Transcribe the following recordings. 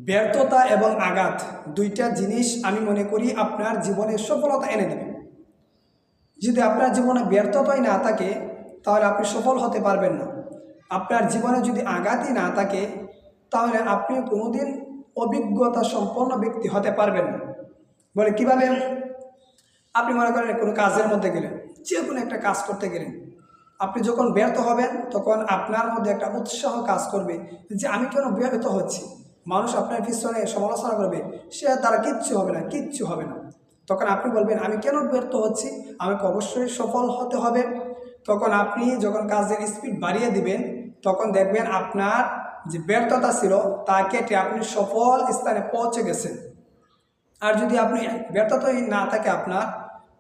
ব্যর্থতা এবং আঘাত দুইটা জিনিস আমি মনে করি আপনার জীবনে সফলতা এনে দেবে। যদি আপনার জীবনে ব্যর্থতাই না থাকে তাহলে আপনি সফল হতে পারবেন না। আপনার জীবনে যদি আঘাতই না থাকে তাহলে আপনি কোনোদিন অভিজ্ঞতা সম্পন্ন ব্যক্তি হতে পারবেন না। বলে কিভাবে? আপনি মনে করেন কোনো কাজের মধ্যে গেলেন, যে কোনো একটা কাজ করতে গেলেন, আপনি যখন ব্যর্থ হবেন তখন আপনার মধ্যে একটা উৎসাহ কাজ করবে যে আমি কেন ব্যর্থ হচ্ছি। মানুষ আপনার পিছনে সমালোচনা করবে, সে তারা কিচ্ছু হবে না, কিচ্ছু হবে না। তখন আপনি বলবেন আমি কেন ব্যর্থ হচ্ছি, আমাকে অবশ্যই সফল হতে হবে। তখন আপনি যখন কাজের স্পিড বাড়িয়ে দিবেন তখন দেখবেন আপনার যে ব্যর্থতা ছিল তা কেটে আপনি সফল স্থানে পৌঁছে গেছেন। আর যদি আপনি ব্যর্থতাই না থাকে আপনার,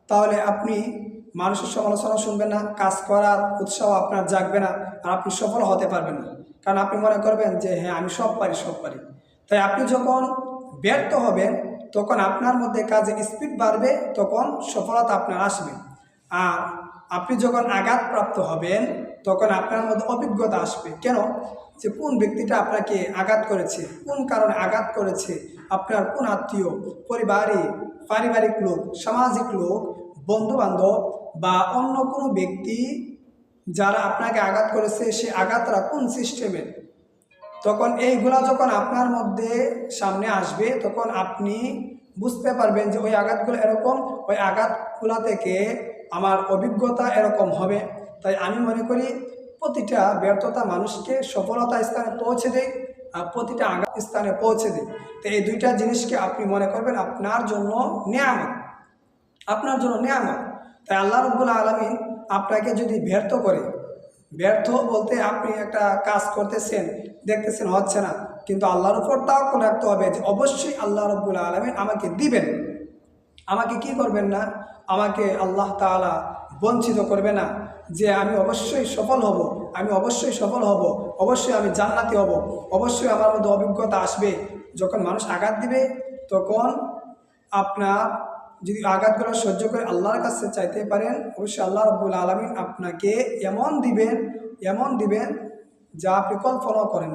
তাহলে আপনি মানুষের সমালোচনা শুনবেন না, কাজ করার উৎসাহ আপনার জাগবে না, আর আপনি সফল হতে পারবেন না। কারণ আপনি মনে করবেন যে হ্যাঁ আমি সব পারি, সব পারি। তাই আপনি যখন ব্যর্থ হবেন তখন আপনার মধ্যে কাজে স্পিড বাড়বে, তখন সফলতা আপনার আসবে। আর আপনি যখন আঘাতপ্রাপ্ত হবেন তখন আপনার মধ্যে অভিজ্ঞতা আসবে। কেন? যে কোন ব্যক্তিটা আপনাকে আঘাত করেছে, কোন কারণে আঘাত করেছে, আপনার কোন আত্মীয়, পারিবারিক লোক, সামাজিক লোক, বন্ধুবান্ধব বা অন্য কোনো ব্যক্তি যারা আপনাকে আঘাত করেছে, সে আঘাতরা কোন সিস্টেমের। তখন এইগুলা যখন আপনার মধ্যে সামনে আসবে তখন আপনি বুঝতে পারবেন যে ওই আঘাতগুলো এরকম, ওই আঘাতগুলা থেকে আমার অভিজ্ঞতা এরকম হবে। তাই আমি মনে করি প্রতিটা ব্যর্থতা মানুষকে সফলতা স্থানে পৌঁছে দেয়, আর প্রতিটা আঘাত স্থানে পৌঁছে দেয়। তো এই দুইটা জিনিসকে আপনি মনে করবেন আপনার জন্য নেয়ামত, আপনার জন্য নেয়ামত। তাই আল্লাহ রাব্বুল আলামিন আপনাকে যদি ব্যর্থ করে, ব্যর্থ বলতে আপনি একটা কাজ করতেছেন, দেখতেছেন হচ্ছে না, কিন্তু আল্লাহর উপর তাওয়াক্কুল রাখতে হবে যে অবশ্যই আল্লাহ রাব্বুল আলামিন আমাকে দিবেন। আমাকে কি করবেন না, আমাকে আল্লাহ তাআলা বঞ্চিত করবে না, যে আমি অবশ্যই সফল হব, আমি অবশ্যই সফল হব, অবশ্যই আমি জান্নাতি হব, অবশ্যই আমার মধ্যে অভিজ্ঞতা আসবে। যখন মানুষ আঘাত দিবে তখন আপনার যদি আঘাতগুলো সহ্য করে আল্লাহর কাছে চাইতে পারেন, অবশ্যই আল্লাহ রাব্বুল আলামিন আপনাকে এমন দিবেন, এমন দিবেন যা আপনি কল্পনাও করেন না।